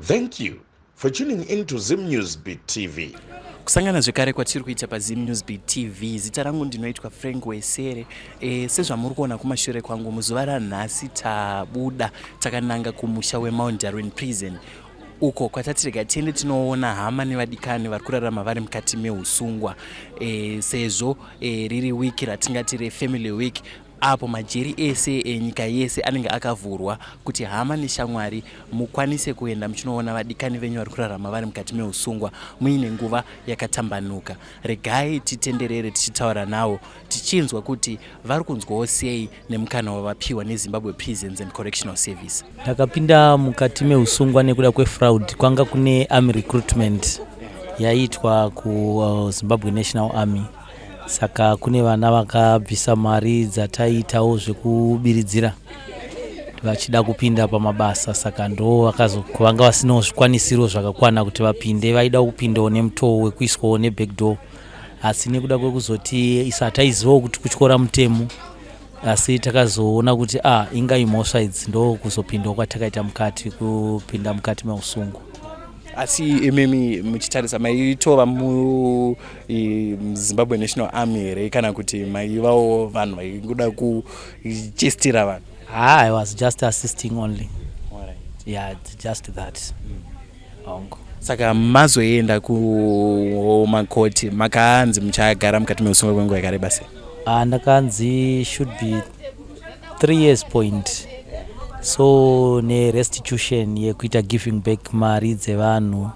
Thank you for tuning in to Zim Newsbeat TV. Kusangana zvekare kwatiri kuita paZim Newsbeat TV. Zita rangu ndinoitwa Frank Wesere. Sezvamuri kuona kumashure kwangu, muzuva ranhasi tabuda takananga kumusha weMount Darwin Prison, uko kwatatirega tiende tinoona hama nevadikani vari kurarama vari mukati meusungwa, sezvo riri wiki ratingati reFamily Week, apo majeri ese enyika yese anenge akavhurwa kuti hama neshamwari mukwanise kuenda muchinoona vadikani venyu vari kurarama vari mukati meusungwa muine nguva yakatambanuka. Regai titenderere tichitaura navo tichinzwa kuti vari kunzwawo sei nemukana wavapiwa neZimbabwe Prisons and Correctional Service. Takapinda mukati meusungwa nekuda kwefraud, kwanga kune army recruitment yaitwa kuZimbabwe National Army. Saka kune vana vakabvisa mari dzataitawo zvekubiridzira vachida kupinda pamabasa, saka ndo vanga vasinawo zvikwanisiro zvakakwana kuti vapinde. Vaida kupindawo nemutoo wekuiswawo nebackdoor, asi nekuda kwekuzoti isataizivawo kuti kutyora mutemo, asi takazoona kuti ingaimhosva idzi ndo kuzopindawo kwatakaita mukati, kupinda mukati meusungwa. Asi imimi muchitarisa maitova muZimbabwe National Army here kana kuti maivawo vanhu vaingoda kuchestira vanhu? I was just assisting only. Alright. Yeah, just that. Saka mazoenda kumakoti makaanzi muchagara mukati meusungwa kwenguva yakareba sei? Ndakanzi should be 3 years point. So ne restitution yekuita giving back mari dzevanhu,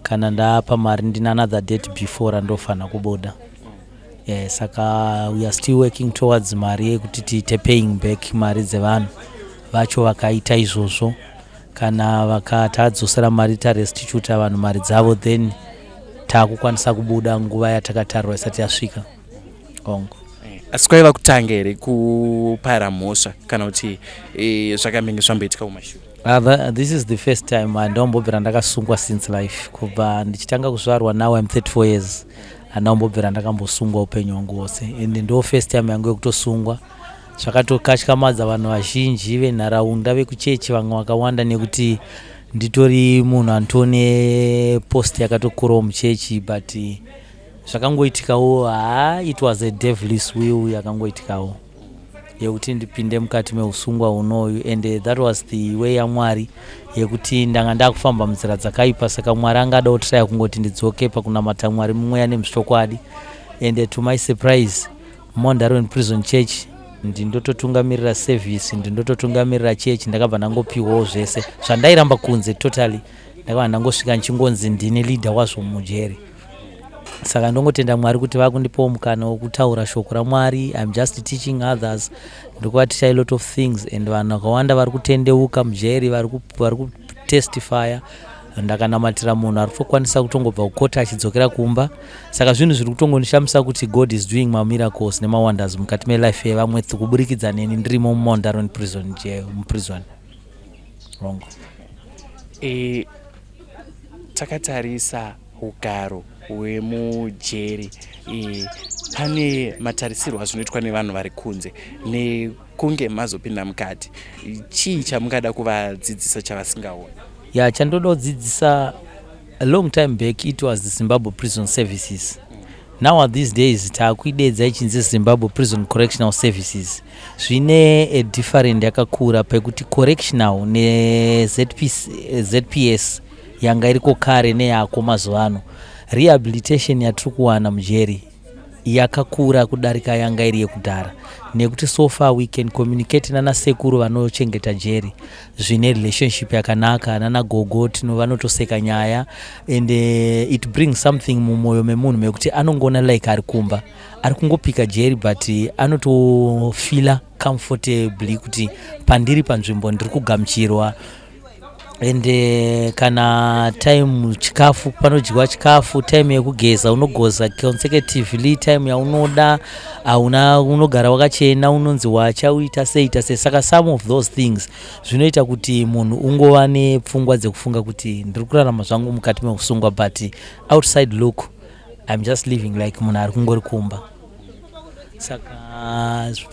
kana ndapa mari ndina another date before andofana kuboda. Saka we are still working towards mari yekuti tiite paying back mari dzevanhu vacho vakaita izvozvo. Kana vakatadzosera mari tarestituta vanhu mari dzavo, then takukwanisa kubuda nguva yatakatarirwa isati yasvika. Asi kwaiva kutanga here kupara mhosva kana kuti zvakamenge zvamboitika kumashure? This is the first time andaombobvira ndakasungwa since life. Kubva ndichitanga kuzvarwa, now I'm 34 years, andaombobvira ndakambosungwa upenyu hwangu hwose, ende ndo first time yangu yekutosungwa. Zvakatokatyamadza vanhu vazhinji venharaunda, vekuchechi vamwe vakawanda, nekuti nditori munhu antone post yakatokurawo muchechi, but zvakangoitikawo it was a devilish will yakangoitikawo yekuti ndipinde mukati meusungwa unoyu, and that was the way yaMwari yekuti ndanga ndakufamba munzira dzakaipa. Saka Mwari angada kutraya kungoti ndidzoke pakunamata Mwari mumweya nemuzvokwadi. And to my surprise, Mount Darwin Prison Church ndindototungamirira service, ndindototungamirira church, ndakabva ndangopiwawo zvese zvandairamba kunze totally. Ndakabva ndangosvika nchingonzi ndine leader wazvo mujeri. Saka ndongotenda Mwari kuti vakundipawo mukana wokutaura shoko raMwari. I'm just teaching others. Ndikuvatisha a lot of things, and vanhu vakawanda vari kutendeuka mujeri, vari kutestifya. Ndakanamatira munhu ari kutokwanisa kutongobva kukota achidzokera kumba. Saka zvinhu zviri kutongondishamisa kuti God is doing my miracles nemawonders mukati melife yevamwe kuburikidza neni ndirimo muMount Darwin Prison muprison. Takatarisa ugaro wemujeri, pane matarisirwo azvinoitwa nevanhu vari kunze nekunge mazopinda mukati. Chii chamungada kuvadzidzisa chavasingaona? Chandoda kudzidzisa, a long time back it was the Zimbabwe Prison Services. Now at these days takuidedza ichinzi Zimbabwe Prison Correctional Services. Zvine a different yakakura pekuti correctional ZPS yanga iriko kare neyako mazuvano. Rehabilitation yatiri kuwana mujeri yakakura kudarika yanga iri yekudhara, nekuti so far we can communicate nana sekuru vanochengeta jeri zvine relationship yakanaka, nana gogo vanotoseka nyaya, and it brings something mumwoyo memunhu mekuti anongona like ari kumba, ari kungopika jeri, but anotofila comfortably kuti pandiri panzvimbo ndiri kugamuchirwa. And kana time chikafu, panodyiwa chikafu, time yekugeza unogoza consecutively time yaunoda, unogara wakachena, unonzi wachauita seita se. Saka some of those things zvinoita kuti munhu ungova nepfungwa dzekufunga kuti ndiri kurarama zvangu mukati meusungwa, but outside look I'm just living like munhu ari kungori kumba. Saka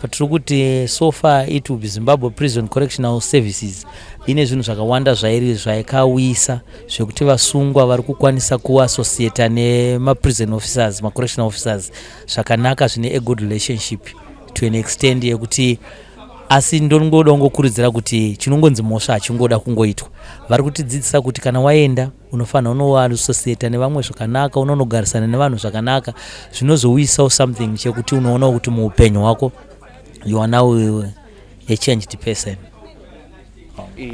patiri kuti so far itubi Zimbabwe Prison Correctional Services ine zvinhu zvakawanda zvaikauyisa zvekuti vasungwa vari kukwanisa kuassociata nema-prison officers, ma-correctional officers zvakanaka zvine a good relationship to an extent yekuti asi ndongoda kungokurudzira kuti chinongonzi mhosva hachingoda kungoitwa. Vari kutidzidzisa kuti kana waenda unofanira unoassociata nevamwe zvakanaka, unogarisana nevanhu zvakanaka, zvinozouyisawo something chekuti unoona kuti muupenyu hwako you are now a changed person.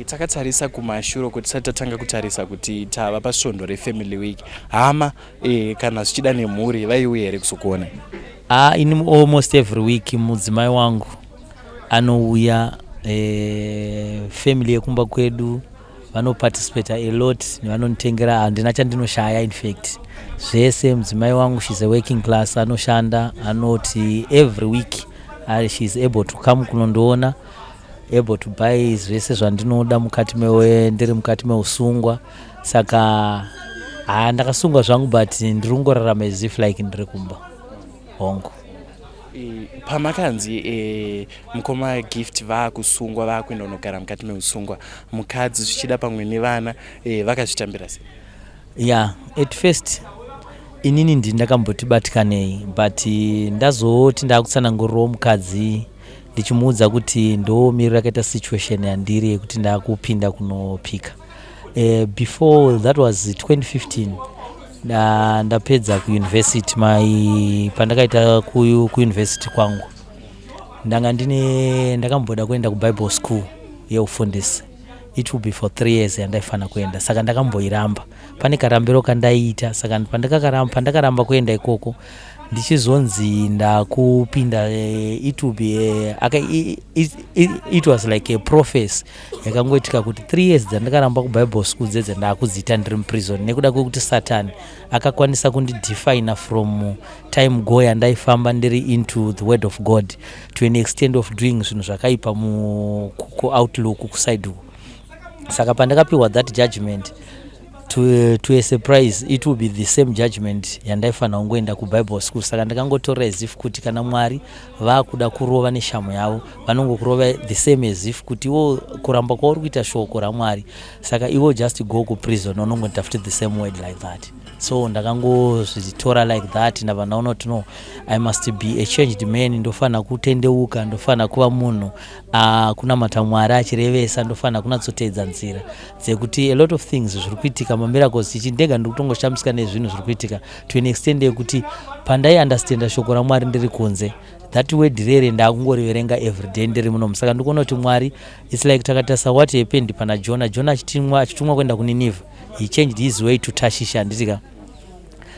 Takatarisa kumashure kuti tisati tatanga kutarisa kuti tava pasvondo reFamily Week. Hama kana zvichida nemhuri vaiuya here kuzokuona? In almost every week mudzimai wangu anouya, family yekumba kwedu vanoparticipate a lot, nevanonitengera handina chandinoshaya. In fact zvese mudzimai wangu she's a working class, anoshanda, anoti every week she's able to come kunondoona, able to buy zvese zvandinoda mukati ndiri mukati meusungwa. Saka ndakasungwa zvangu but ndirikungorarama as if like ndiri kumba hongo. Pamakanzi mukoma Gift vakusungwa vakuenda kunogara mukati meusungwa, mukadzi zvichida pamwe nevana vakazvitambira sei? Yeah, at first inini ndakambotibatikanei, but ndazoti ndakutsanangurirawo mukadzi ndichimuudza kuti ndomirira yakaita situation yandiri yekuti ndakupinda kunopika. Before that was 2015 ndapedza kuuniversity pandakaita kuuniversity kwangu ndakamboda kuenda kuBible school yeufundisi. It will be for 3 years yandaifana kuenda, saka ndakamboiramba. Pane karambiro kandaita, saka pandakaramba kuenda ikoko ndichizonzi ndakupinda it was like a prophecy yakangoitika kuti 3 years dzandakaramba kuBible school dzedze ndakudzita ndiri muprison nekuda kwekuti Satan akakwanisa kundidefine from time go yandaifamba ndiri into the word of God to an extent of doing zvinhu zvakaipa ku-outlook kuside uku. Saka pandakapiwa that judgment, to a surprise it will be the same judgment yandaifana kungoenda kuBible school. Saka ndakangotora as if kuti kana Mwari vakuda kurova neshamu yavo vanongokurova the same as if kuti iwo kuramba kwauri kuita shoko raMwari, saka iwo just go kuprison unongoita futi the same word like that. So ndakangozvitora like that, ndabva ndaona kuti no, I must be a changed man. Ndofana kutendeuka, ndofana kuva munhu kunamata Mwari achirevesa, ndofana kunatsotedza nzira dzekuti a lot of things zviri kuitika, mamiracles chichindenga ndikutongoshamisika nezvinhu zviri kuitika to an extent yekuti pandai understanda shoko raMwari ndiri kunze, that word rere ndakungoriverenga everyday ndiri muno. Saka ndikuona kuti Mwari it's like takatarisa what happened pana Jonah achitumwa kuenda kuNineveh, he changed his way to Tarshish anditika.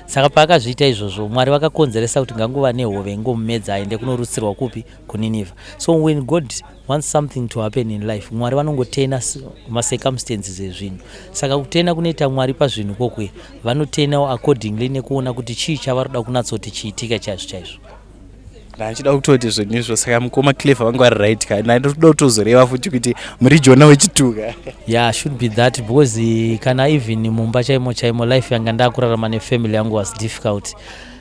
Saka paakazviita izvozvo Mwari vakakonzeresa kuti nganguva nehove ingomumedza aende kunorutsirwa kupi kuNineveh. So when God wants something to happen in life, Mwari vanongotena macircumstances ezvinhu. Saka kutena kunoita Mwari pazvinhu kokwe vanotenawo accordingly nekuona kuti chii chavaroda kunatsoti chiitika chaizvo. Ndachida kutoti zvinhu izvo, saka mukoma Clever vangu vari right kana ndoda kutozoreva futi kuti muri Jonah wechituka. Yeah, should be that because kana even mumba chaimo life yanga ndakurarama nefamily yangu was difficult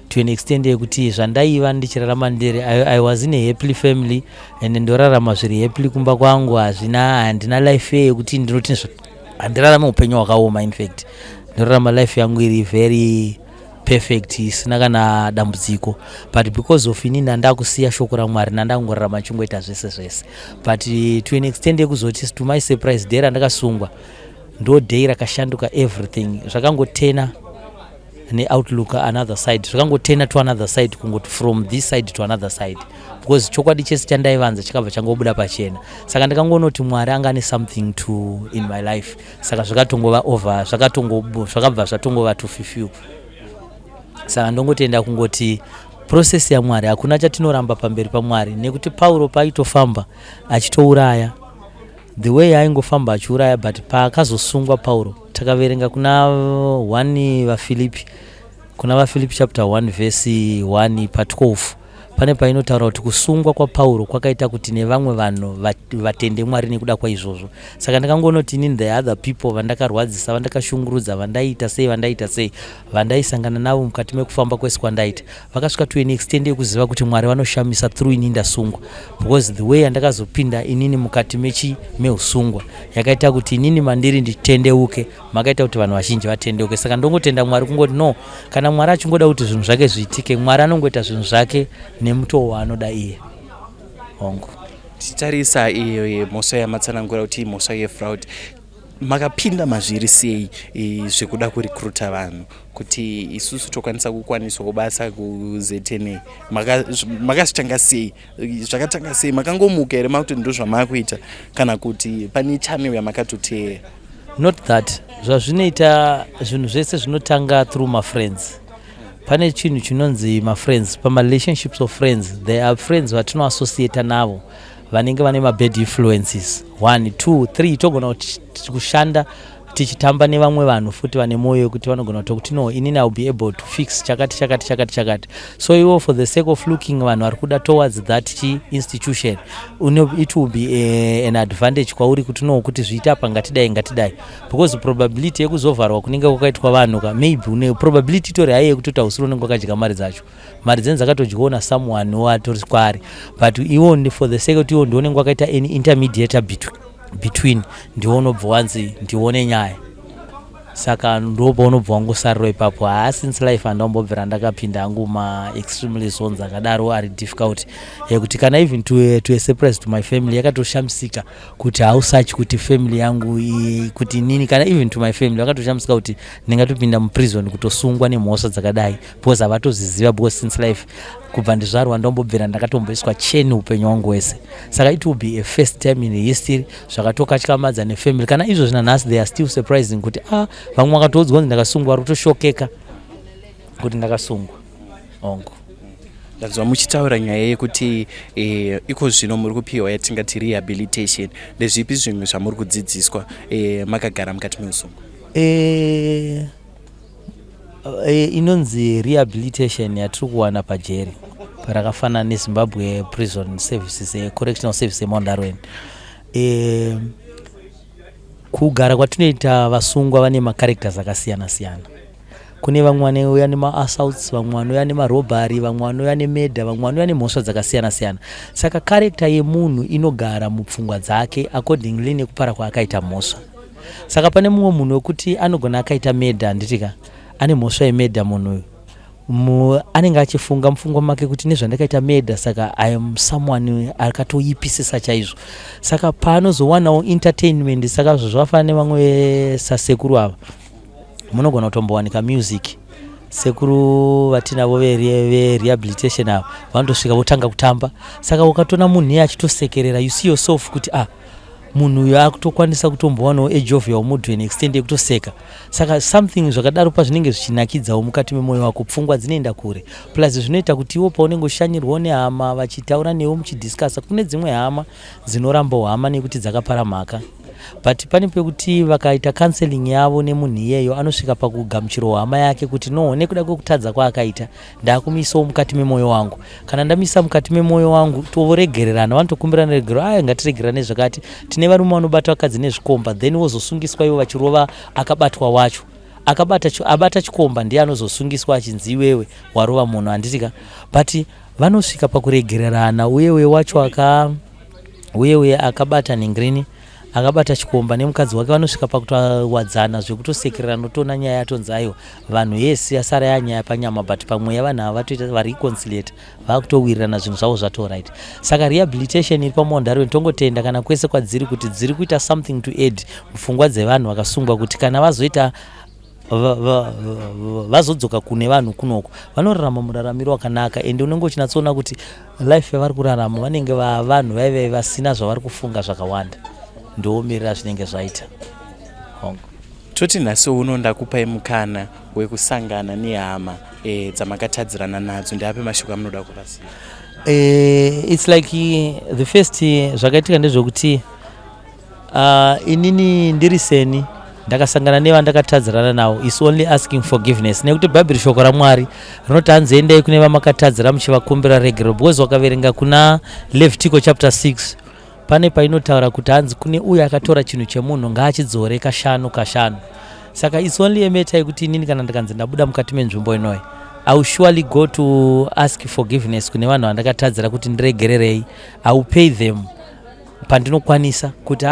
to an extent yekuti zvandaiva ndichirarama ndiri I was in a happy family and ndorarama zviri happy kumba kwangu, handina life yekuti ndinoti handirarama upenyu hwakaoma. In fact ndorarama life yangu iri very perfect, isina kana dambudziko, but because of inini ndakusiya shoko raMwari ndangorarama chingoita zvese. But to an extent yekuzoti to my surprise day randakasungwa ndo day rakashanduka everything, zvakangotena neoutlook another side, zvakangotena to another side, kungoti from this side to another side, because chokwadi chese chandaivanza chakabva changobuda pachena. Saka ndakangoona kuti Mwari anga ane something to in my life, saka zvakatongova over, zvakabva zvatongova to fulfill. Saka ndongotenda kungoti process yaMwari hakuna chatinoramba pamberi paMwari, nekuti Pauro paaitofamba achitouraya the way aingofamba achiuraya, but paakazosungwa Pauro takaverenga kuna vaFilipi chapter 1 verse 1 pa 12 pane painotaura kuti kusungwa kwa Pauro kwakaita kuti nevamwe vanhu vatende Mwari nekuda kwa izvozvo. Saka ndakangonoti inini the other people vandakarwadzisa, vandakashungurudza, vandaita sei, vandaisangana navo mukati mekufamba kwese kwandaita, vakasvika to an extent yekuziva kuti Mwari vanoshamisa through inini ndasungwa, because the way andakazopinda inini mukati meusungwa yakaita kuti inini mandiri nditendeuke, makaita kuti vanhu vazhinji vatendeuke. Saka ndongotenda Mwari kungoti no, kana Mwari achingoda kuti zvinhu zvake zviitike, Mwari anongoita zvinhu zvake nemutoo waanoda iye. Hongu tichitarisa iyo mhosva yamatsanangura kuti mhosva yefraud, makapinda mazviri sei zvekuda kurekruta vanhu kuti isusu tokwanisa kukwaniswa kubasa kuZNA? Makazvitanga sei? Zvakatanga sei? Makangomuka here makuti ndo zvamakuita kana kuti pane channel yamakatoteera? Not that zvazvinoita zvinhu zvese zvinotanga through my friends. Pane chinhu chinonzi my friends, pama relationships of friends, there are friends vatinoassociate navo vanenge vane mabad influences 1 2 3 togona kushanda tichitamba nevamwe vanhu futi vane moyo kuti vanogona kuti no, inini I will be able to fix chakati. So iwo for the sake of looking vanhu vari kuda towards that institution, it will be an advantage kwauri kuti no, kuti zviita apa ngatidai, because probability yekuzovharwa kunenge kwakaitwa vanhu maybe une probability tori hayi yekuti tausiro unenge wakadya mari dzacho, mari dzenza akatodyiwa someone watori kwari, but iwo for the sake kuti iwo ndionenge wakaita any intermediate between ndiwo unobva wanzi ndione nyaya. Saka ndopo unobva wangosariro ipapo. Since life andambobvira ndakapinda hangu extremely zones akadaro ari difficult yekuti kana even to a surprise to my family yakatoshamisika kuti hausachi kuti family yangu kuti nini, kana even to my family yakatoshamisika kuti ndingatopinda muprison kutosungwa nemhosva dzakadai, because havatoziziva, because since life kubva ndizvarwa ndombobvira ndakatomboiswa cheni upenyu wangu wese. Saka it will be a first time in history zvakatokatyamadza nefamily, kana izvo zvinanhasi they are still surprising kuti vamwe vakatodzwa kuti ndakasungwa, rutoshokeka kuti ndakasungwa. Ongo ndazwa muchitaura nyaya yekuti iko zvino muri kupiwa yatingati rehabilitation, ndezvipi zvimwe zvamuri kudzidziswa makagara mukati meusungwa? Inonzi rehabilitation yatiri kuwana pajeri parakafanana neZimbabwe Prison Services, Correctional Service eMondarweni. Kugara kwatinoita vasungwa vane macharacters akasiyana. Kune vamwe vanouya nema-assaults, vamwe vanouya nema-robbery, vamwe vanouya nemurder, vamwe vanouya nemhosva dzakasiyana. Saka character yemunhu inogara mupfungwa dzake accordingly nekupara kwaakaita mhosva. Saka pane mumwe munhu wekuti anogona akaita murder, nditika ane mhosva yemurder, munhu anenge achifunga mufungwa make kuti nezvandakaita murder, saka I am someone akatoipisisa chaizvo. Saka paanozowanawo entertainment, saka zvakafanana nevamwe sasekuru ava munogona kutombowanika music. Sekuru vatinavo rehabilitation ava vanotosvika votanga kutamba, saka ukatona munhu iye achitosekerera, you see yourself kuti munhu uyu akutokwanisa kutombowanawo age of your mood to an extent yekutoseka. Saka something zvakadaro pazvinenge zvichinakidzawo mukati memoyo wako, pfungwa dzinoenda kure, plus zvinoita kuti iwo paunenge ushanyirwawo nehama vachitaura newo muchidiscussa, kune dzimwe hama dzinorambawo hama nekuti dzakapara mhaka, but pane pekuti vakaita counseling yavo nemunhu iyeyo anosvika pakugamuchirawo hama yake kuti no, nekuda kwekutadza kwaakaita ndakumisawo mukati memoyo wangu, kana ndamisa mukati memoyo wangu toregererana, vanotokumbirana regero, ngatiregerane zvakati. Tine varume vanobata vakadzi nezvikomba, then wozosungiswa ivo vachirova akabatwa wacho, abata chikomba ndiye anozosungiswa achinzi iwewe warova munhu, handitika. But vanosvika pakuregererana, uyewe wacho uyewe akabata ningrini, akabata chikomba nemukadzi wake, vanosvika pakutowadzana zvekutosekererana, notoona nyaya yatonzi aiwa vanhu yesi yasara yanyaya panyama, but pamweya vanhu ava vatoita vareconciliate, vakutowirirana zvinhu zvavo zvatoright. Saka rehabilitation iri paMondarweni tongotenda kana kwese kwadziri kuti dziri kuita something to aid mupfungwa dzevanhu vakasungwa, kuti kana vazoita vazodzoka kune vanhu kunoko vanorarama muraramiro wakanaka, ende unenge uchinatsoona kuti life yavari kurarama vanenge vanhu vaive vasina zvavari kufunga zvakawanda, ndoomirira zvinenge zvaita. Toti nhasi uno ndakupai mukana wekusangana nehama dzamakatadzirana nadzo, ndiape mashoko amunoda kurasira? It's like the first zvakaitika ndezvekuti inini ndiri seni ndakasangana nevandakatadzirana navo is only asking forgiveness, nekuti bhaibheri shoko raMwari rinoti hanzi endai kune vamakatadzira muchivakumbira regero, because wakaverenga kuna Levitico chapter 6 pane painotaura kuti hanzi kune uyo akatora chinhu chemunhu ngaachidzore kashanu. Saka it's only a matter yekuti inini kana ndikanzi ndabuda mukati menzvimbo inoyi, I will surely go to ask forgiveness kune vanhu vandakatadzira kuti ndiregererei. I will pay them pandinokwanisa kuti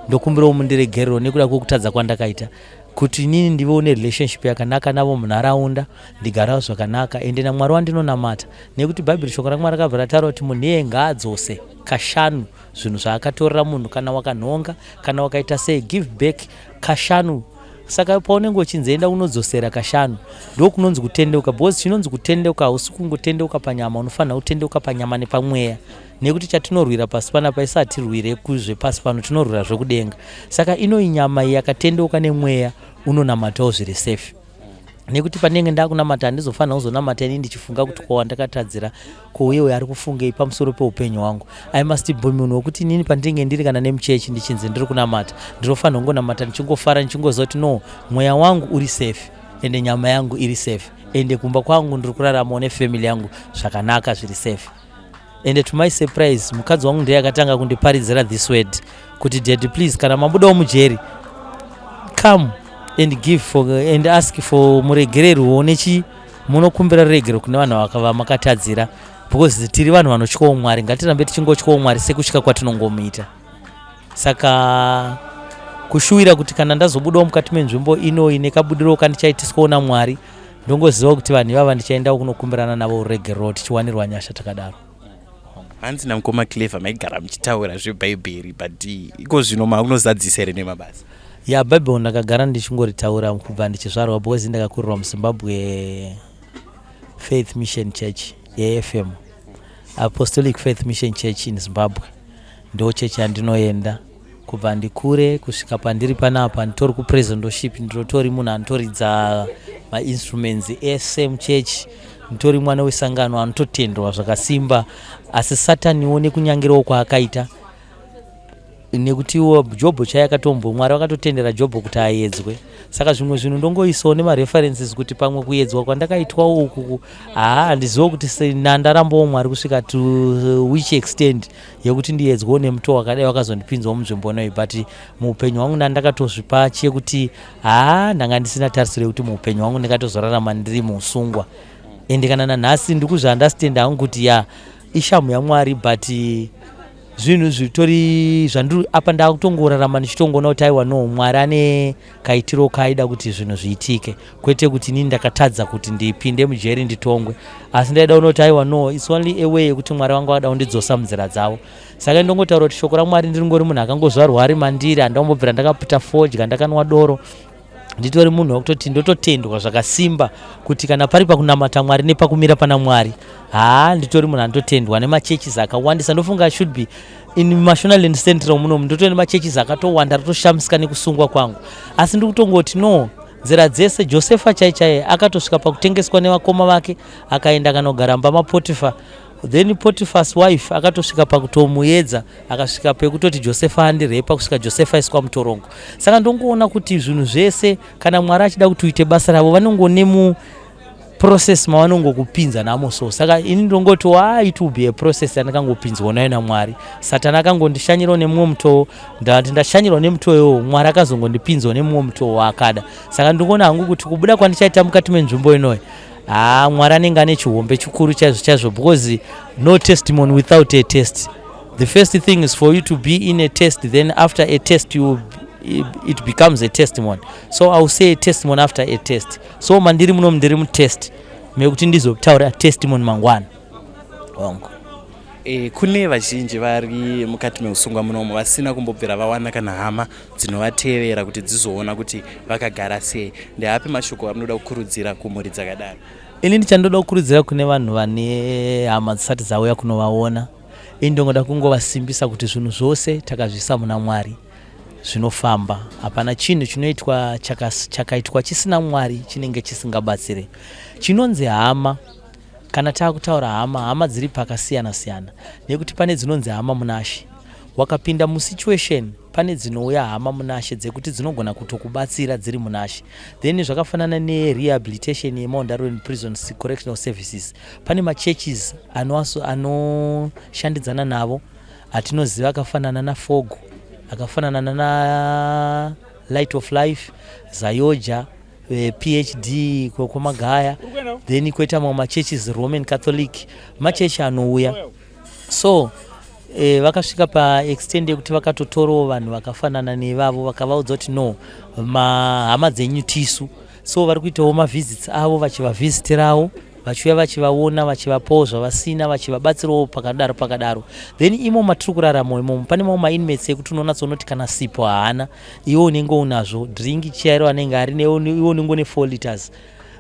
ndokumbirawo mundiregerero nekuda kwekutadza kwandakaita, kuti inini ndive une relationship yakanaka navo munharaunda, ndigarawo zvakanaka ende naMwari wandinonamata, nekuti bhaibheri shoko raMwari rakabva rataura kuti munhu iyeye ngaadzose kashanu zvinhu zvaakatorera munhu kana wakanhonga kana wakaita sei, give back kashanu. Saka paunenge uchinzoenda unodzosera kashanu ndokunonzi kutendeuka, because chinonzi kutendeuka hausi kungotendeuka panyama, unofanira kutendeuka panyama nepamweya, nekuti chatinorwira pasi panapa isi hatirwire kuzvepasi pano, tinorwira zvekudenga. Saka ino inyama yakatendeuka nemweya unonamatawo zviri safe, nekuti panenge ndakunamata handizofanira kuzonamata ini ndichifunga kuti kwa wandakatadzira kouyewo ari kufungei pamusoro peupenyu hwangu. I must be munhu wekuti inini pandinenge ndiri kana nemuchechi ndichinzi ndiri kunamata, ndinofanira kungonamata ndichingofara ndichingoziva kuti no, mweya wangu uri safe ende nyama yangu iri safe ende kumba kwangu ndiri kuraramawo nefamily yangu zvakanaka zviri safe. And to my surprise mukadzi wangu ndiye akatanga kundiparidzira this word kuti daddy please kana mabudawo mujeri come and give and ask for muregerero nechi munokumbira regero kune vanhu vakava makatadzira, because tiri vanhu vanotyawo Mwari, ngatirambe tichingotyawo Mwari sekutya kwatinongomuita. Saka kushuwira kuti kana ndazobudawo mukati menzvimbo inoyi nekabudiro kandichaitiswawo naMwari, ndongoziva kuti vanhu ivava ndichaendawo kunokumbirana navo regero tichiwanirwa nyasha takadaro. Hanzi namukoma Clever maigara muchitaura zvebhaibheri, but iko zvino maunozadzisa here nemabasa? Ya bhaibheri ndakagara ndichingoritaura kubva ndichizvarwa, because ndakakurirwa muZimbabwe Faith Mission Church AFM, Apostolic Faith Mission Church in Zimbabwe, ndo chechi yandinoenda kubva ndikure kusvika pandiri panapa. Nditori kupresentorship, nditori munhu anotoridza mainstruments SM Church, nditori mwana wesangano anototendwa zvakasimba, asi Sataniwo nekunyangirawo kwaakaita, nekuti Jobho chayakatombo Mwari wakatotendera Jobho kuti aedzwe. Saka zvimwe zvinhu ndongoisawo nemareferences kuti pamwe kuedzwa kwandakaitwawo uku handizivo kuti nandarambawo Mwari kusvika to which extent yekuti ndiedzwawo nemuto wakadai wakazondipinzawo munzvimbo inoyi, but muupenyu hwangu ndandakatozvipa chekuti ndanga ndisina tarisiro yekuti muupenyu hwangu ndikatozorarama ndiri musungwa. Ende kana nanhasi ndikuzvaandastenda hangu kuti ishamu yaMwari, but zvinhu zvitori zvandiri apa ndakutongorarama ndichitongoona kuti aiwa no, Mwari ane kaitiro kaida kuti zvinhu zviitike, kwete kuti inini ndakatadza kuti ndipinde mujeri nditongwe, asi ndaida kuona kuti aiwa no, it's only a way yekuti Mwari wangu akada kundidzosa munzira dzavo. Saka ndongotaura kuti shoko raMwari ndiringori munhu akangozvarwa ari mandiri, handambobvira ndakapita fodya, ndakanwa doro, nditori munhu wekutoti ndototendwa zvakasimba kuti kana pari pakunamata Mwari nepakumira pana Mwari, nditori munhu andotendwa nemachechi akawandisa. Ndofunga should be in Mashonaland Central munomu ndotori nemachechi akatowanda, ratoshamisika nekusungwa kwangu, asi ndikutongoti no, nzira dzese Josefa chaichaye akatosvika pakutengeswa nevakoma vake akaenda kanogara maPotifa. Then Potiphar's wife akatosvika pakutomuedza, akasvika pekutoti Josefa andirepa, kusvika Josefa iswa mutorongo. Saka ndongoona kuti zvinhu zvese kana Mwari achida kuti uite basa ravo vanongone process mavanongokupinza namo. So saka ini ndongoti it will be a process yandakangopinzwa nayo naMwari. Satani akangondishanyirawo nemumwe mutoo, ndati ndashanyirwa nemutoo, Mwari akazongondipinzawo nemumwe mutoo waakada. Saka ndingoona hangu kuti kubuda kwandichaita mukati menzvimbo inoyi, Mwari anenge ane chihombe chikuru chaizvo, because no testimony without a test. The first thing is for you to be in a test, then after a test it becomes a testimony. So I will say a testimony after a test. So mandiri muno ndiri mu test mekuti ndizotaura testimony mangwana wangu. Kune vazhinji vari mukati meusungwa munomu vasina kumbobvira vawana kana hama dzinovatevera kuti dzizoona kuti vakagara sei. Ndeapi mashoko amunoda kukurudzira kumhuri dzakadaro? Ini ndichandoda kukurudzira kune vanhu vane hama dzisati dzauya kunovaona, ini ndongoda kungovasimbisa kuti zvinhu zvose takazvisa muna Mwari zvinofamba. Hapana chinhu chinoitwa chakaitwa chisina Mwari chinenge chisingabatsiri. Chinonzi hama, kana takutaura hama dziri pakasiyana siyana, nekuti pane dzinonzi hama munaShe. wakapinda musituation pane dzinouya hama munashe dzekuti dzinogona kutokubatsira dziri munashe. Then zvakafanana nerehabilitation yeMaunda Road Prison Correctional Services, pane machurches anoshandidzana navo atinoziva akafanana naFogo, akafanana na Light of Life, Zayoja, PhD kwamagaya, then koita mamwe machurches Roman Catholic, machechi anouya. So vakasvika paextend yekuti vakatotorowo vanhu vakafanana nevavo vakavaudza kuti no, hama dzenyu tisu. So vari kuitawo mavisits avo vachivavhizitirawo, vachiuya vachivaona, vachivapawo zvavasina, vachivabatsirawo pakadaro. Then imo matiri kurarama imomo pane mamwe mainmates ekuti unonatsonoti kana sipo haana, iwo unenge unazvo, drink chairo anenge ari iwo unenge une 4 liters.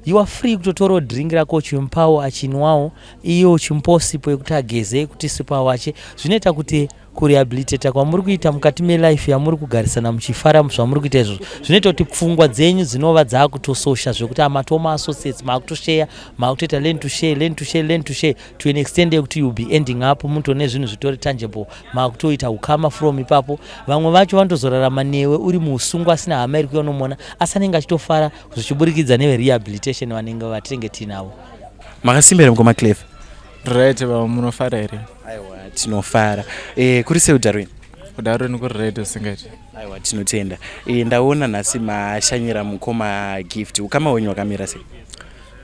You are free kutotora drink rako uchimpawo achinwawo, iyo uchimpawo sipo yekuti ageze kuti sipo wache. Zvinoita kuti kurehabilitate kwamuri kuita mukati melife yamuri kugarisana muchifara zvamuri kuita izvozvo, zvinoita kuti pfungwa dzenyu dzinova dzakutososha zvekuti amatoma associates makutoshare, makutoita learn to share to an extent yekuti you be ending up mutone zvinhu zvitori tangible, makutoita ukama from ipapo. Vamwe vacho vanotozorarama newe uri muusungwa asina hama iri kuyonomona, asi anenge achitofara zvichiburikidza neverehabilitation vanenge vatinenge tinavo. Makasimbira mukoma Clef? Right, munofara here? Aiwa, tinofara. Kuri seudharweni? Udharweni kuri right singati. Aiwa, tinotenda. Ndaona nhasi mashanyira mukoma Gift. Ukama wenyu wakamira sei?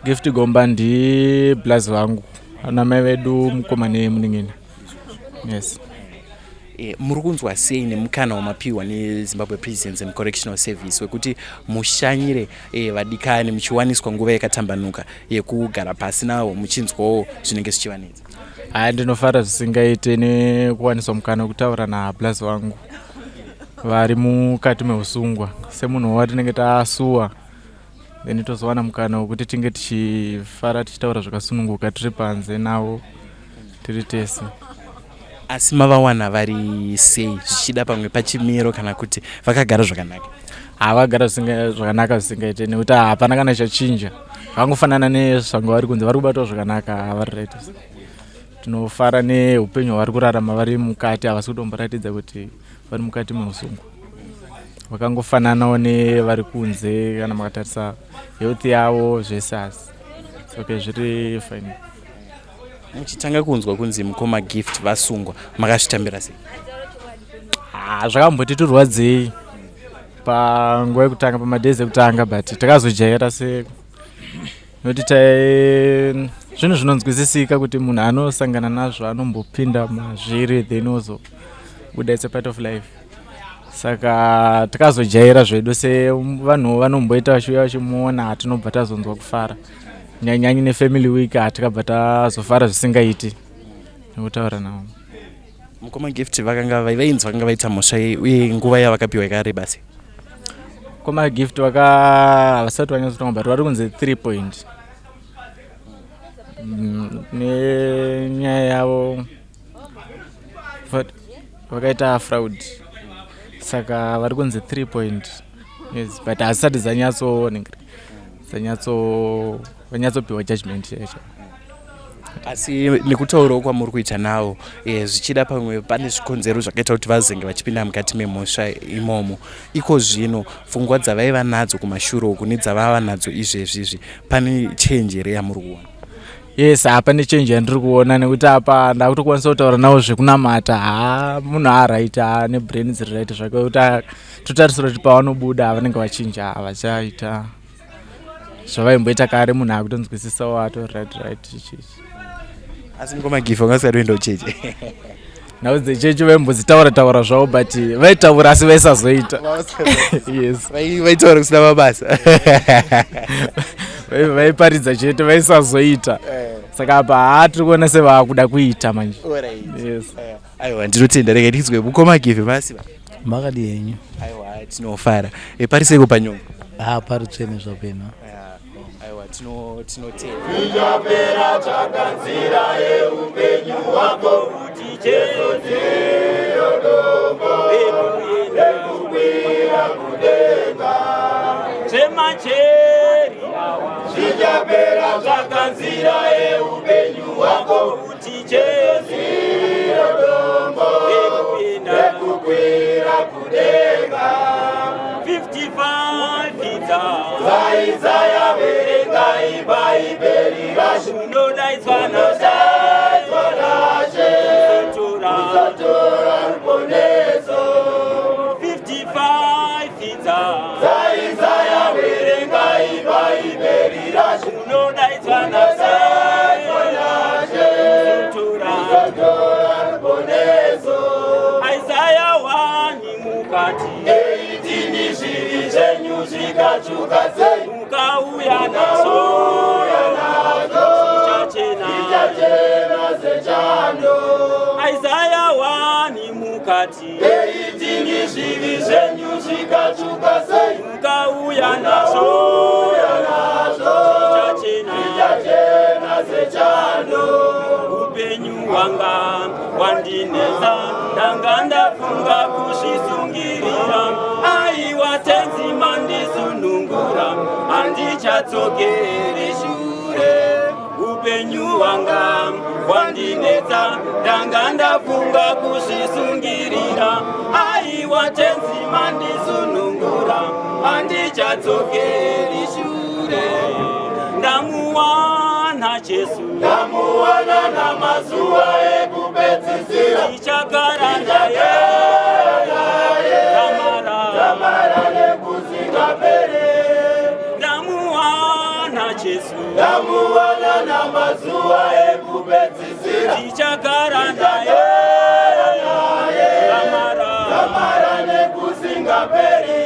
Gift Gomba ndi blazi vangu. Ana mai vedu mukoma nemuning'ina. Yes. Muri kunzwa sei nemukana wamapiwa neZimbabwe Prisons and Correctional Service wekuti mushanyire vadikani muchiwaniswa nguva yakatambanuka yekugara pasi nawo muchinzwawo zvinenge zvichivanetsa? Ndinofara zvisingaite nekuwaniswa mukana wekutaura nablazi vangu vari mukati meusungwa semunhu watinenge tasuwa, then tozowana mukana wekuti tinge tichifara tichitaura zvakasununguka tiri panze navo tiri tese. Asi mavawana vari sei zvichida pamwe pachimiro kana kuti vakagara zvakanaka? Havagara zvakanaka zvisingaite nekuti hapana kana chachinja, vangofanana nezvangu vari kunze, vari kubatawo zvakanaka, havari right. Tinofara neupenyu hwavari kurarama vari mukati, havasi kutomboratidza kuti vari mukati meusungwa. Vakangofananawo nevari kunze kana makatarisa health yavo zvese asi. Okay, zviri fine. Muchitanga kunzwa kunzi mukoma Gift vasungwa, makazvitambira sei? Zvakamboti turwadzei panguva yekutanga, pamadhezi ekutanga, but takazojaira seko. Nokuti zvinhu zvinonzwisisika kuti munhu anosangana nazvo anombopinda mazviri then ozobuda, it's a part of life. Saka takazojaira zvedu sevanhu vanomboita vachiuya vachimuona, hatinobva tazonzwa kufara. Nyanyanyi nefamily week hatikabva tazofara zvisingaiti nekutaura navo. Mukoma Gift vainzi vakanga vaita mhosva uye nguva yavakapiwa yakareba sei? Mukoma Gift havasati vanyatsotonga, but vari kunze 3 point. Nenyaya yavo vakaita fraud, saka vari kunze 3 point. Yes, but hasati vanyatsopiwa judgment yacho. Asi nekutaurawo kwamuri kuita navo zvichida pamwe pane zvikonzero zvakaita kuti vazenge vachipinda mukati memhosva imomo, iko zvino pfungwa dzavaiva nadzo kumashure uku nedzavava nadzo izvezvizvi, pane change here yamuri kuona? Yes, hapane change yandiri kuona nekuti apa ndakutokwanisa kutaura navo zvekunamata, munhu araita nebrain dziri right zvake, kuti totarisira kuti pavanobuda vanenge vachinja, havachaita zvavaimboita kare, munhu akutonzwisisawo ato right chichi. Asi mukoma Gift vangasati uenda kucheche? Nhau dzechechi vaimbodzitaura zvavo, but vaitaura asi vaisazoita. Yes, vaitaura kusina mabasa. Vaiparidza chete vaisazoita. Saka apa hatiri kuona sevaakuda kuita manje. Yes. Aiwa, ndinotenda. Rega tizwe mukoma Gift masiva. Makadi yenyu? Aiwa, tinofara. Pariseko panyongo? Pari tsvene zvapena. Aiwa, tinotenda. Zvichapera chakanzira yeupenyu hwako kuti Jesu ndiyo dombo rekukwira kudenga. Chemacheri zvichapera chakanzira yeupenyu hwako kuti Jesu ndiyo dombo rekupinda unodaidzwa nashe usatora ruponeso 55 idza Isaya verenga ibaiberira unodaidzwa nashe usatora ruponeso Isaya 1 mukati eitini zviri zvenyu zvikatsvuka sei mukauya nazo zvichachena sechando Isaya 1 mukati eitini zviri zvenyu zvikatsvuka sei mukauya nazo zvichachena sechando upenyu hwanga hwandinesa ndanga ndafunga kuzvisungirira aiwa tenzi mandisunungura handichatsokeri shure upenyu hwanga hwandinetsa ndanga ndafunga kuzvisungirira aiwa tenzi mandisunungura handichatsokeri shure ndamuwana Jesu ndamuwana namazuva ekupedzisira ndichagara naye tamara nekusingapere ndamuwana Jesu ndamuwana namazuva ekupedzisira ndichagara naye tamara nekusingapere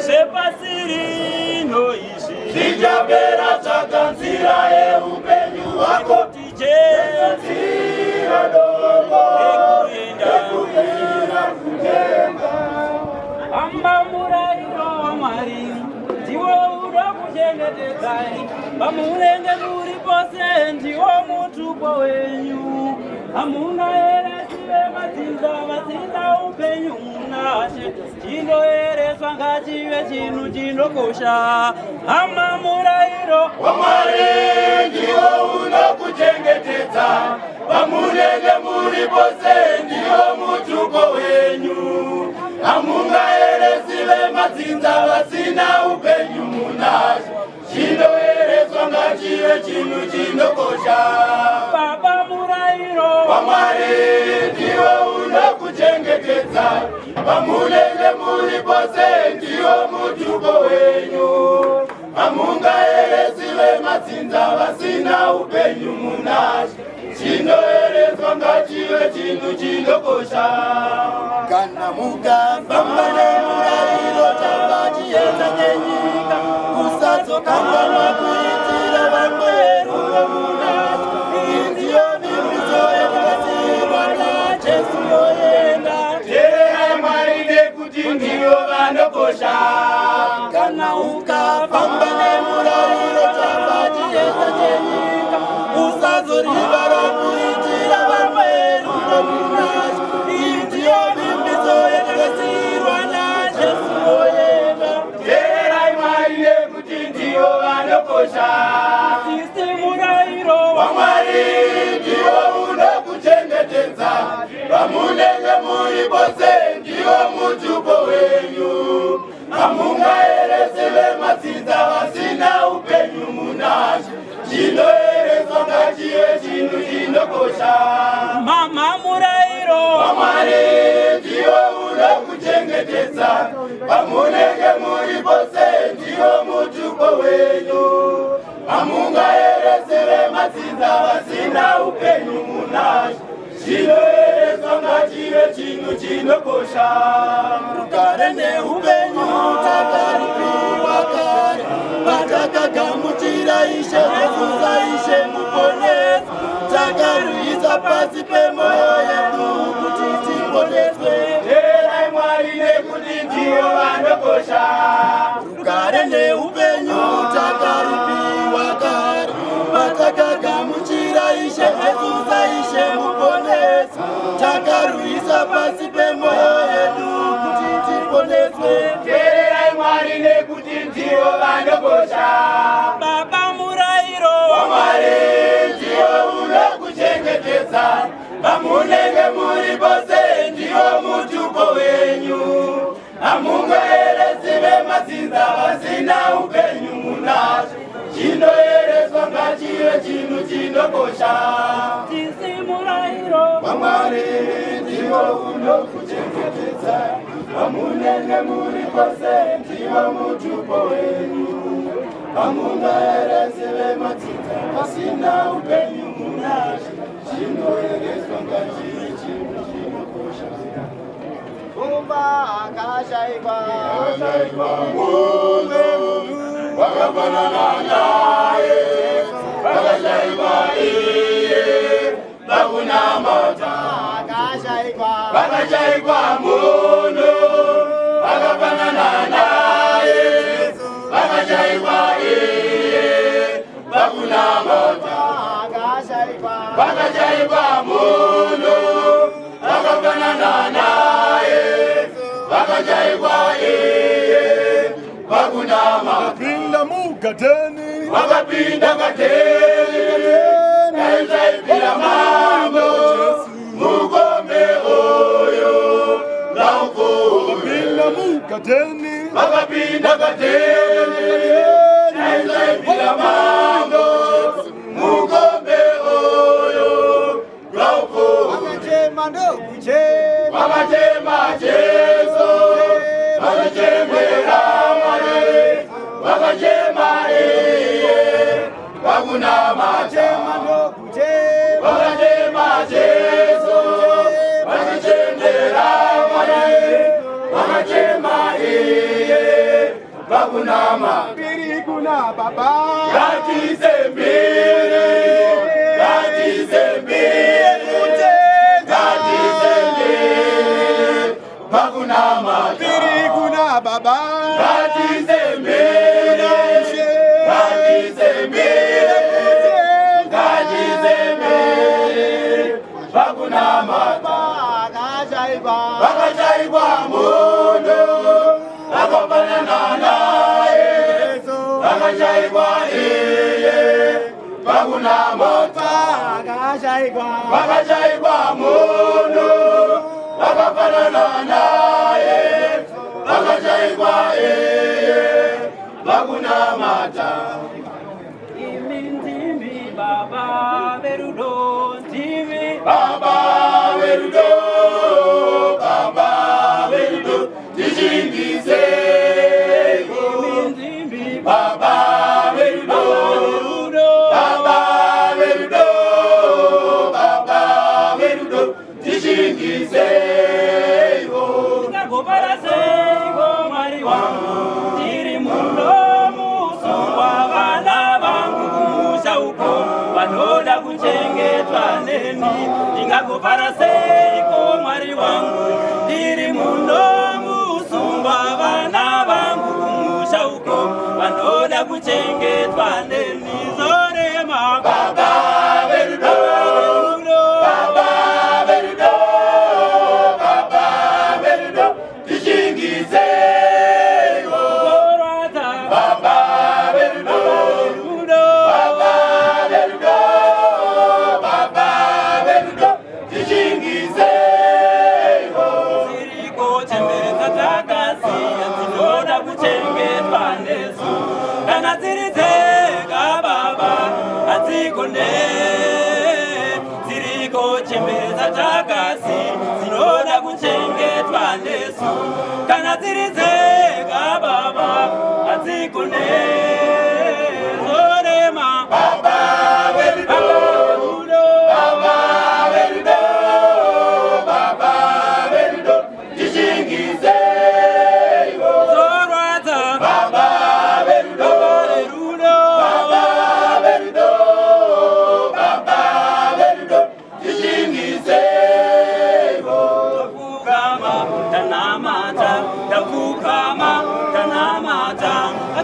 zvepasirino izvi zvichapera tsvaka nzira yeupenyu hwako tichenzira dongo ekuenda kudenga amba murayiro waMwari ndiwo unokuchengetedzai pamunenge muri pose ndiwo mutupo wenyu hamungaereswe madzinza vasina upenyu munashe chinoereswa ngachive chinhu chinokosha hama murayiro waMwari ndiwo unokuchengetedza pamunenge muri pose ndiwo mutupo wenyu hamungaereswe madzinza vasina upenyu munashe chinoereswa ngachive chinhu chinokosha baba murayiro waMwari ndiwo unokuchengetedza pamunenge muri pose ndiwo mutupo wenyu hamungaereswe madzinza vasina upenyu munashe chinoereswa ngachive chinhu chinokosha kana mukafamba nemurayiro tamba chiedza chenyika usazokanganwa kuitira vamwe rudo munashe indiyo vimbidzo yakagadzirwa naJesu yoenda teerai Mwari nekuti ndivo vanokosha kana ukafamba nemurayiro tamba chiedza chenyika usazorivara kuitira vamwe rudo munashe indiyo vimbidzo yakagadzirwa naJesu yoenda teerai Mwari nekuti ndivo vanokosha sisi murayiro waMwari ndiwo unokuchengetedza pamunenge muri pose ndiwo mutupo wenyu hamungaereswe madzinza vasina upenyu munashe chinoereswa ngachive chinhu chinokosha mama murayiro waMwari ndiwo unokuchengetedza pamunenge muri pose ndiwo mutupo wenyu hamungaereswe madzinza vasina upenyu munashe chinoereswa ngachive chinhu chinokosha rugare neupenyu takaripiwa kare patakagamuchira Ishe Jesusa Ishe muponesi takarwisa pasi pemoyo yedu kuti tiponeswe teerai Mwari nekuti ndivo vanokosha rugare neupenyu takaripiwa kare patakagamuchira Ishe Jesusa Ishe muponesi takarwisa pasi pemoyo yedu kuti tiponeswe teerai Mwari nekuti ndivo vanokosha baba murayiro waMwari ndiwo unokuchengetedza pamunenge muri pose ndiwo mutupo wenyu hamungaereswe madzinza vasina upenyu munashe chinoereswa ngachive chinhu chinokosha. Tisi murayiro wamwari ndiwo unokuchengetedza. Amunenge muri pose ndiwo mutupo wenyu. Amungaerese vematsitsa pasina upenyu munazvo. Chinoereswa ngachiri chinhu chinokosha. Kumba akashayikwa mumwe munhu wakafanana naye. Vakashayikwa iye pakunamata. Vakashayikwa munhu wakafanana naye. Vakashayikwa iye pakunamata. Vakashayikwa munhu wakafanana naye. Vakashayikwa iye pakunamata. Vakapinda mugadheni, Vakapinda gateni, daisaipira mambo mugombe oyo naufuri. vakapinda mugadheni, Vakapinda gateni, daisaipira mambo mugombe oyo naufuri. Vakachema Jesu, vakachemera Mwari, vakachema iye pakunamata. Vakachema Jesu, vakachemera Mwari, vakachema iye pakunamata. mbiri kuna baba, Ngatizembire, pakunamata. mbiri kuna baba, Ngatizembire, pakunamata. Vakashayikwa munhu wakafanana naye. Vakashayikwa iye pakunamata. Vakashayikwa munhu wakafanana naye. Vakashayikwa iye pakunamata. Imindimi baba verudo ndimi Baba verudo, Baba verudo, tichingize. imindimi Baba verudo, Baba verudo, Baba verudo, tichingize. ndakubara seiko mwari wangu ndiri muno musungwa vana vangu kumusha uko vanoda kuchengetwa neni. Ndingakubara seiko mwari wangu ndiri muno musungwa vana vangu kumusha uko vanoda kuchengetwa neni. Zorema Baba verudo, Baba verudo, Baba verudo, tichingize. Baba verudo, Baba verudo, Baba verudo, tichingize. Ziriko chembere takasiya dzinoda kuchengetwa nesu. Kana dziri dzega baba hadzigone. Ziriko chembere takasiya dzinoda kuchengetwa nesu. Kana dziri dzega baba hadzigone. Zorema Baba verudo, Baba verudo, Baba verudo, tichingize. zorwadza Baba verudo, Baba verudo, Baba verudo, tichingize. Ndapfukama ndanamata, ndapfukama ndanamata.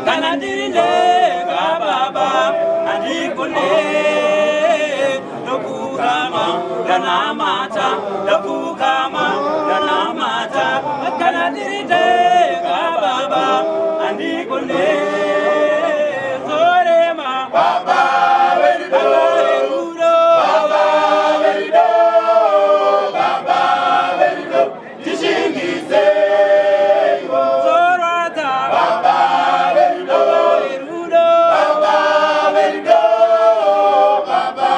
Kana ndiri ndega baba handigone. Ndapfukama ndanamata, ndapfukama ndanamata. Kana ndiri ndega baba handigone. Zorema Baba verudo, Baba verudo, Baba verudo, tichingize. zorwadza Baba verudo, rudo Baba verudo, Baba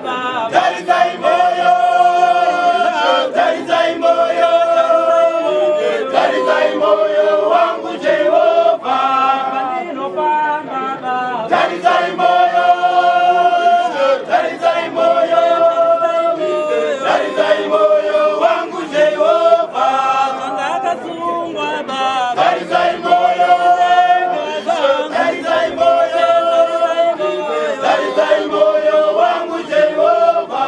baba. tarisai moyo, tarisai moyo, tarisai moyo wangu Jehova, Pandino pamba baba. tarisai moyo, tarisai moyo, tarisai moyo wangu Jehova, Sandaka sungwa baba. tarisai moyo, tarisai moyo, tarisai moyo wangu Jehova,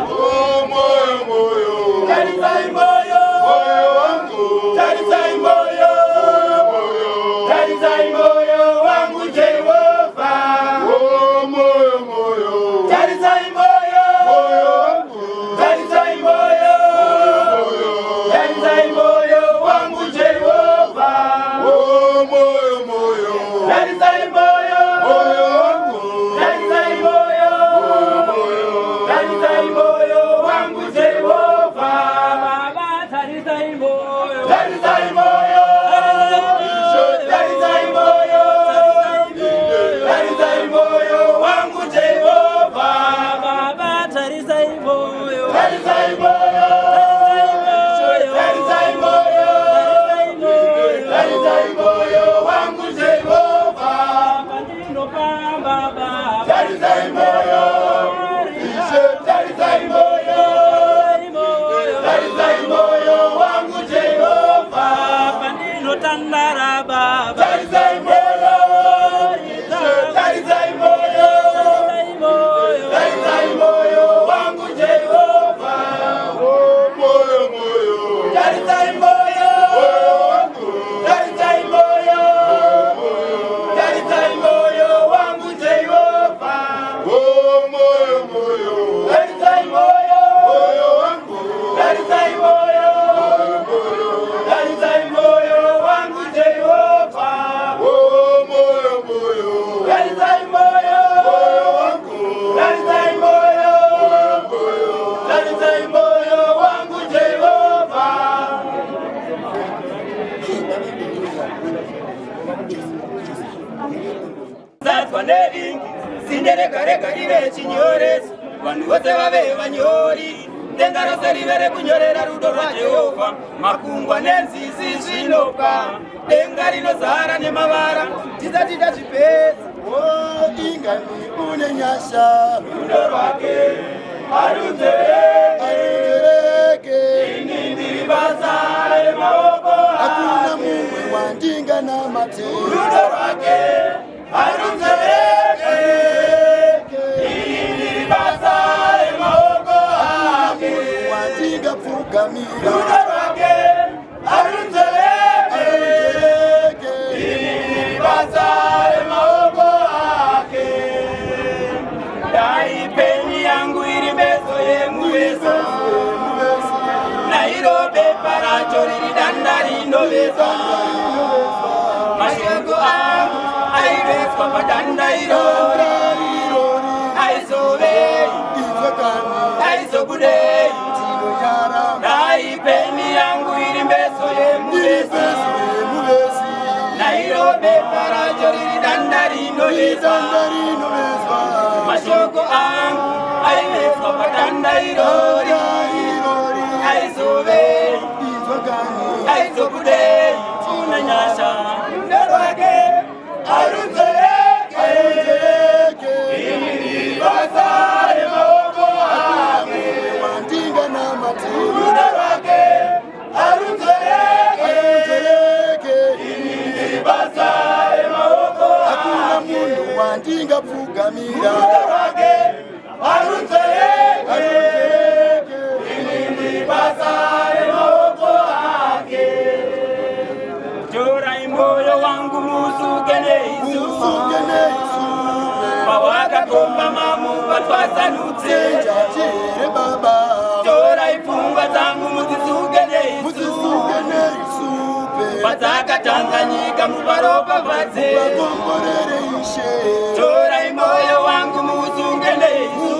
oh moyo moyo, tarisai moyo, moyo wangu, tarisai moyo, moyo, tarisai moyo wangu Jehova, oh moyo moyo, tarisai moyo, moyo wangu, tarisai moyo, moyo, tarisai moyo wangu Jehova, oh moyo moyo, tarisai moyo, moyo wangu, tarisai moyo, moyo, tarisai moyo wangu Jehova, Baba tarisai moyo. tarisai moyo, tarisai moyo, tarisai moyo wangu Jehova, Baba tarisai moyo. tarisai moyo, tarisai moyo, tarisai moyo wangu Jehova, Pandino pamba baba. tarisai moyo, tarisai moyo, tarisai moyo wangu Jehova, Pandino tandara baba. tarisai moyo, tarisai moyo, tarisai moyo wangu Jehova, oh moyo moyo, tarisai moyo, moyo wangu, tarisai moyo, tarisai moyo wangu Jehova, oh moyo moyo, tarisai moyo, moyo wangu, tarisai moyo, tarisai moyo wangu Jehova, oh moyo moyo, tarisai moyo, moyo wangu, tarisai moyo, tarisai moyo wangu Jehova. Zatwa nevingi sinderegarega rive chinyoreso vanhu vose vave vanyori denga rose rivere kunyorera rudo rwa Jehovha makungwa nenzizi zvinopa denga rinozara nemavara tidzatida zvipedza Ingani une nyasha, rudo rwake harunzereke, ini ndiri basa remaoko, hakuna mumwe wandinga na mate, rudo rwake harunzereke, ini ndiri basa remaoko ake, wandinga pfugamira, rudo rwake harunzereke, ini ndiri basa remaoko ake. dai peni yangu iri meso yemuveso nairo bepa racho riri danda rinovesa mashoko angu aiveswa padanda irori aizovei aizobudei dai peni yangu iri meso yemuveso nairo bepa racho riri danda rinovesa mashoko angu aiveswa padanda irori aizovei aizobudei una nyasha rudo rwake Harunzereke, ini basa remaoko ake, wandinga na mate, rudo rwake harunzereke, ini basa remaoko ake, hakuna munhu wandinga pfugamira, rudo rwake harunzereke, ini basa remaoko ake. torai moyo wangu musuke neisu pawakakomba mamu patwasanutse torai pfungwa dzangu mudzisuke neisu padzakatanganyika muparopafadze torai moyo wangu musuke neisu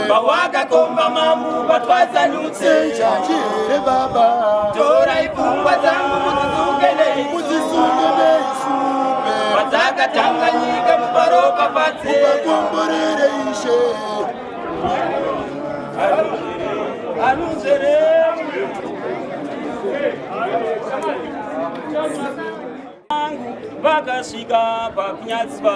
pawakakomba mamu patwasanutse torai pfungwa dzangu mudzisuke neisu vakatanganyika mubaropa patse uvakomborere ishe anuzere vakasvika pakunyatswa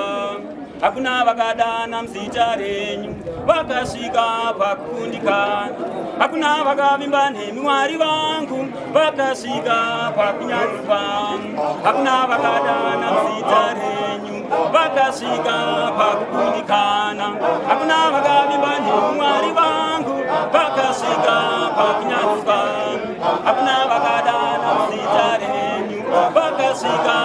hakuna vakadana muzita renyu vakasvika pakukundikana hakuna vakavimba nemi Mwari vangu vakasvika pakunyatswa hakuna vakadana muzita renyu vakasvika pakukundikana hakuna vakavimba nemi Mwari vangu vakasvika pakunyatswa hakuna vakadana muzita renyu vakasvika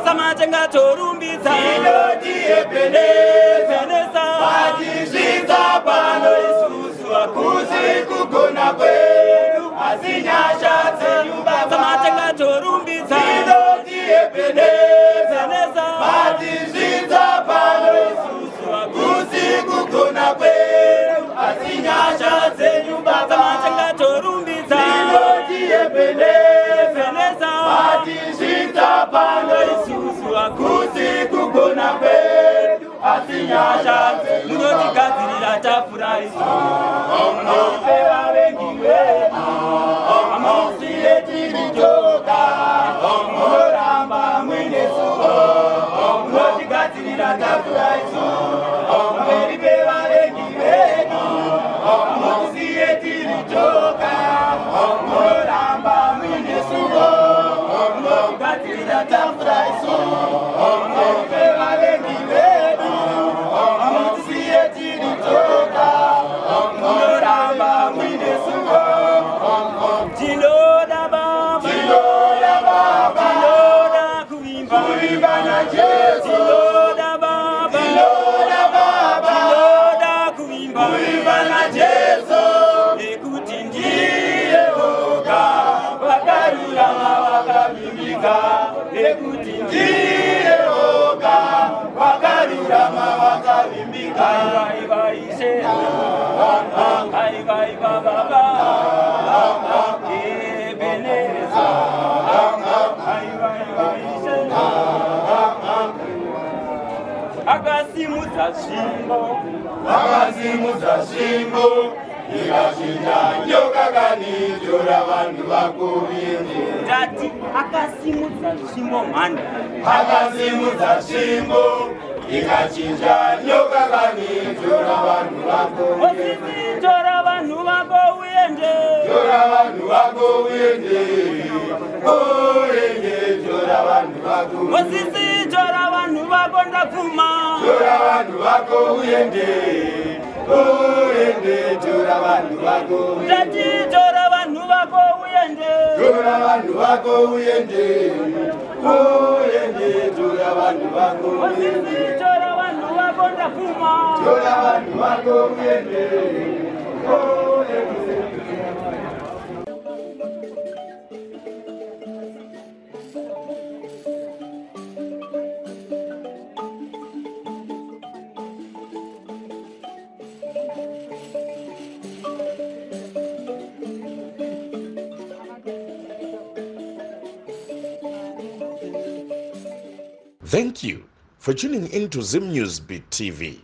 samatenga torumbidza inotiepenesa atizvidza pano isusu hakuzi kugona kwedu asi nyasha dzenyu baba samatenga torumbidza inotiepenesa atizvidza pano isusu hakuzi kugona kwedu asi nyasha dzenyu baba samatenga torumbidza inotiepenesa atizvidza pano isusu hakuzi kugona kwedu asi nyasha munotigadzirira tafura ipe vavengi vedu amusiye tiri joka munoramba mwine suko munotigadzirira tafura ipe vavengi vedu amusiye tiri joka munoramba mwine suko munotigadzirira tafura ipe vavengi vedu amusiye tiri joka munoramba mwine suko tinoda baba tinoda kuvimba na Jesu tinoda baba tinoda kuvimba na Jesu nekuti ndiye oga vakarurama vakavimbika nekuti ndiye oga vakarurama vakavimbika aivaise aivaiva baba ebeneza aivaivaise akasimudza svimbo ikashinja nyoka kanitora vanhu vakuvindi ndati akasimudza svimbo mhanda akasimudza svimbo ikachinja nyoka kanitora vanhu vakuvindi tora vanhu vako uende tora vanhu vako uende uende tora vanhu vako Mosisi tora vanhu vako ndapfuma tora vanhu vako uende uende tora vanhu vako ndati tora vanhu vako uende tora vanhu vako uende uende tora vanhu vako Mosisi tora vanhu vako ndapfuma tora vanhu vako uende uende Thank you for tuning in to Zim News Beat TV.